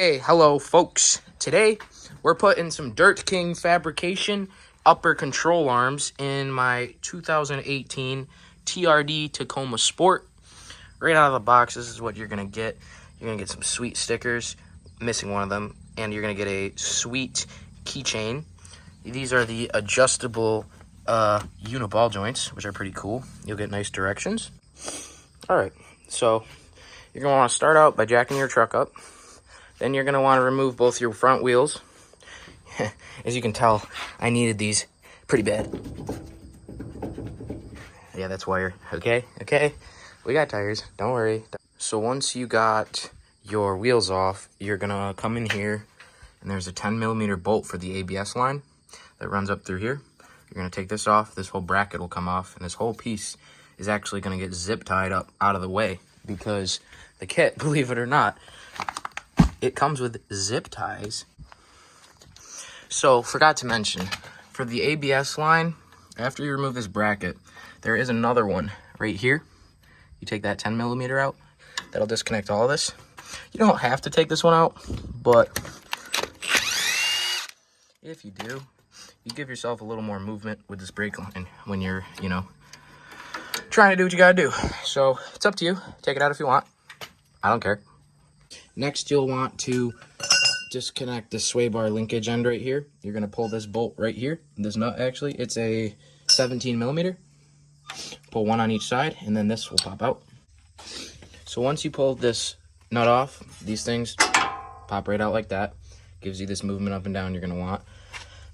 Hey, hello folks. Today we're putting some Dirt King fabrication upper control arms in my 2018 TRD Tacoma Sport. Right out of the box, this is what you're going to get. You're going to get some sweet stickers, missing one of them, and you're going to get a sweet keychain. These are the adjustable uniball joints, which are pretty cool. You'll get nice directions. Alright, so you're going to want to start out by jacking your truck up. Then you're going to want to remove both your front wheels. As you can tell, I needed these pretty bad. Yeah, that's wire. Okay. We got tires. Don't worry. So once you got your wheels off, you're going to come in here, and there's a 10mm bolt for the ABS line that runs up through here. You're going to take this off. This whole bracket will come off, and this whole piece is actually going to get zip tied up out of the way because the kit, believe it or not, it comes with zip ties. So, forgot to mention, for the ABS line, after you remove this bracket, there is another one right here. You take that 10mm out, that'll disconnect all of this. You don't have to take this one out, but if you do, you give yourself a little more movement with this brake line when you're, trying to do what you gotta do. So, it's up to you. Take it out if you want. I don't care. Next, you'll want to disconnect the sway bar linkage end right here. You're going to pull this bolt right here. This nut, actually, it's a 17mm. Pull one on each side, and then this will pop out. So once you pull this nut off, these things pop right out like that. Gives you this movement up and down you're going to want.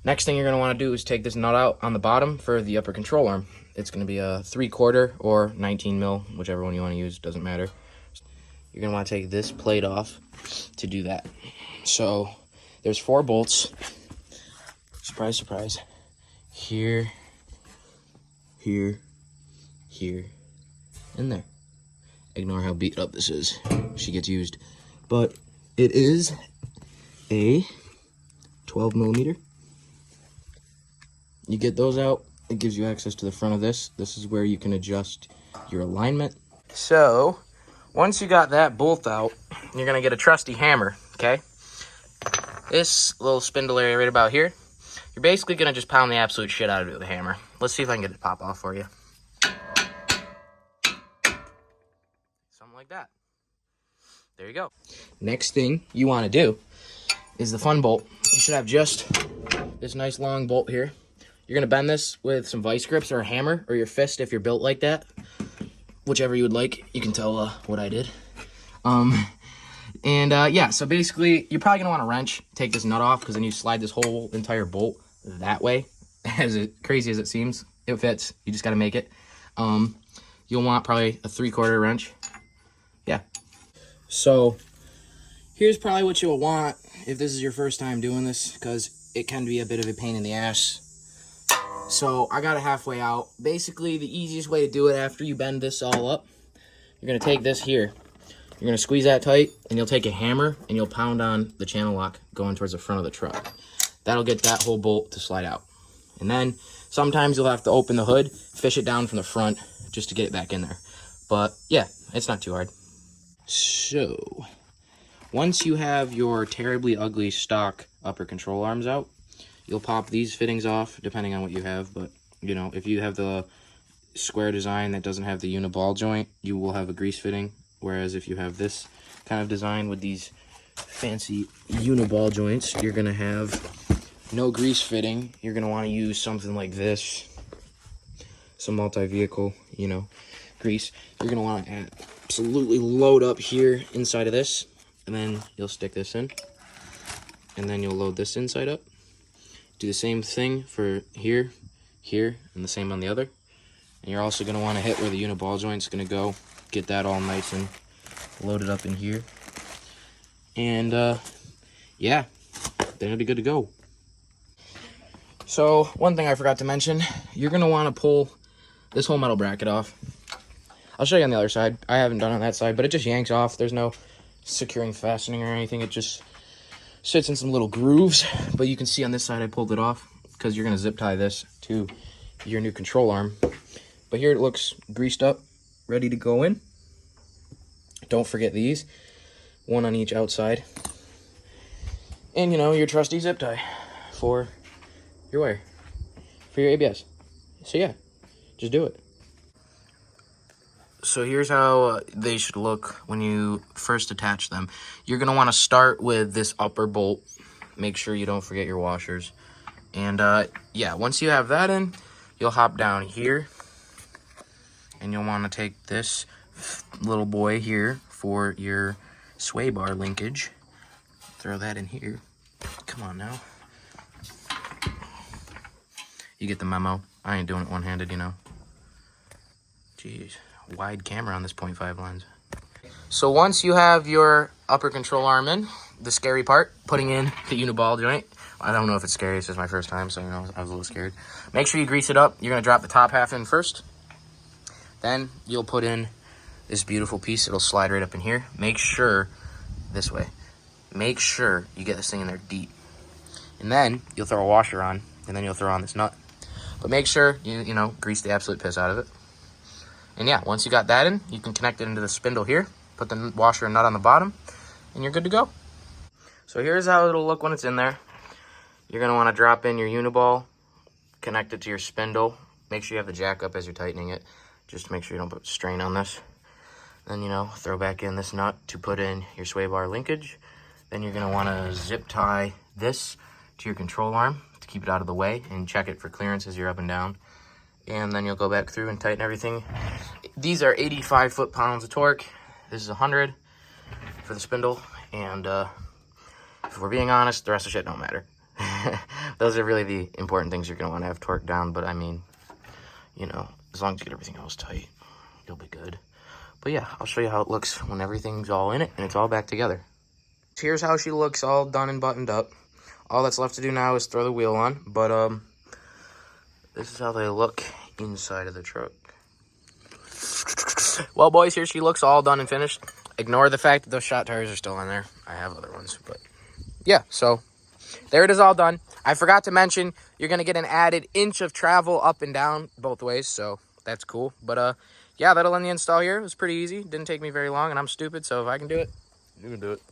Next thing you're going to want to do is take this nut out on the bottom for the upper control arm. It's going to be a 3/4 or 19mm, whichever one you want to use, doesn't matter. You're going to want to take this plate off to do that. So there's 4 bolts. Surprise, surprise. Here, here, here, and there. Ignore how beat up this is. She gets used. But it is a 12mm. You get those out. It gives you access to the front of this. This is where you can adjust your alignment. So once you got that bolt out, you're going to get a trusty hammer, okay? This little spindle area right about here, you're basically going to just pound the absolute shit out of it with a hammer. Let's see if I can get it to pop off for you. Something like that. There you go. Next thing you want to do is the fun bolt. You should have just this nice long bolt here. You're going to bend this with some vice grips or a hammer or your fist if you're built like that. Whichever you would like. You can tell what I did. Yeah, so basically, you're probably going to want to wrench, take this nut off, because then you slide this whole entire bolt that way. As crazy as it seems, it fits. You just got to make it. You'll want probably a 3/4 wrench. Yeah. So, here's probably what you'll want if this is your first time doing this, because it can be a bit of a pain in the ass. So, I got it halfway out. Basically, the easiest way to do it after you bend this all up, you're going to take this here. You're going to squeeze that tight, and you'll take a hammer, and you'll pound on the channel lock going towards the front of the truck. That'll get that whole bolt to slide out. And then, sometimes you'll have to open the hood, fish it down from the front, just to get it back in there. But, yeah, it's not too hard. So, once you have your terribly ugly stock upper control arms out, you'll pop these fittings off, depending on what you have. But, if you have the square design that doesn't have the uniball joint, you will have a grease fitting. Whereas if you have this kind of design with these fancy uniball joints, you're going to have no grease fitting. You're going to want to use something like this. Some multi-vehicle, grease. You're going to want to absolutely load up here inside of this. And then you'll stick this in. And then you'll load this inside up. Do the same thing for here, here, and the same on the other. And you're also going to want to hit where the uniball joint's going to go. Get that all nice and loaded up in here. And, yeah, then it'll be good to go. So, one thing I forgot to mention, you're going to want to pull this whole metal bracket off. I'll show you on the other side. I haven't done it on that side, but it just yanks off. There's no securing fastening or anything. It just sits in some little grooves. But you can see on this side I pulled it off because you're going to zip tie this to your new control arm. But here it looks greased up, ready to go in. Don't forget these. One on each outside. And, you know, your trusty zip tie for your wire, for your ABS. So, yeah, just do it. So here's how they should look when you first attach them. You're going to want to start with this upper bolt. Make sure you don't forget your washers. And, yeah, once you have that in, you'll hop down here. And you'll want to take this little boy here for your sway bar linkage. Throw that in here. Come on now. You get the memo. I ain't doing it one-handed, you know. Jeez. Wide camera on this 0.5 lens. So once you have your upper control arm in, the scary part, putting in the uniball joint. I don't know if it's scary. It's just my first time, so you know I was a little scared. Make sure you grease it up. You're going to drop the top half in first. Then you'll put in this beautiful piece. It'll slide right up in here. Make sure, this way, make sure you get this thing in there deep. And then you'll throw a washer on, and then you'll throw on this nut. But make sure you know, grease the absolute piss out of it. And yeah, once you got that in, you can connect it into the spindle here, put the washer and nut on the bottom, and you're good to go. So here's how it'll look when it's in there. You're gonna wanna drop in your uniball, connect it to your spindle. Make sure you have the jack up as you're tightening it, just to make sure you don't put strain on this. Then, you know, throw back in this nut to put in your sway bar linkage. Then you're gonna wanna zip tie this to your control arm to keep it out of the way, and check it for clearance as you're up and down. And then you'll go back through and tighten everything. These are 85 foot-pounds of torque. This is 100 for the spindle. And if we're being honest, the rest of the shit don't matter. Those are really the important things you're going to want to have torque down. But I mean, you know, as long as you get everything else tight, you'll be good. But yeah, I'll show you how it looks when everything's all in it and it's all back together. So here's how she looks all done and buttoned up. All that's left to do now is throw the wheel on. But this is how they look inside of the truck. Well, boys, here she looks all done and finished. Ignore the fact that those shot tires are still in there. I have other ones, but yeah, so there it is all done. I forgot to mention, you're going to get an added inch of travel up and down both ways, so that's cool. But yeah, that'll end the install here. It was pretty easy. Didn't take me very long, and I'm stupid, so if I can do it, you can do it.